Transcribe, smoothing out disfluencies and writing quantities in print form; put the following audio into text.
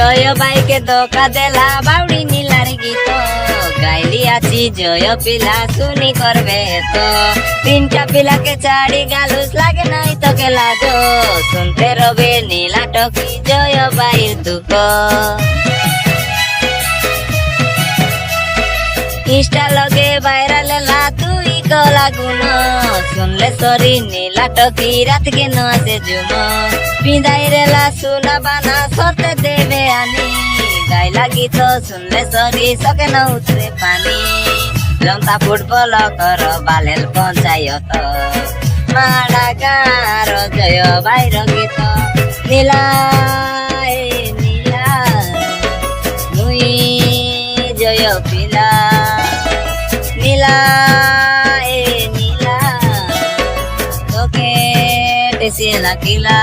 জয় বাইকে ধোকা দেলা বাউড়ি নীলার গীত গাইলি আছি জয় পিলা শুনি করবে তো তিনটা পিলাকে ছাড়ি গালুস লাগে নাই তোকে লাজ শুনতে রবে নীলা টকি জয় বাইর দুঃখ ইনস্টা লগে ভাইরাল লা তুই কলা গুণ শুনলে সরি নীলা টকি রাত কে নাচে জুম পিঁধাই রেলা সুনা বানা সতে দেবে আনি গাইলা গীত শুনলে সরি সকে ন উতরে পানি লঙ্কা ফুটবল কর বালেল পঞ্চায়ত মাড়া গাঁর জয় বাইর গীত নীলা এ নীলা মুই জয় পিলা নীলা এ নীলা তোকে টেসে লাগিলা।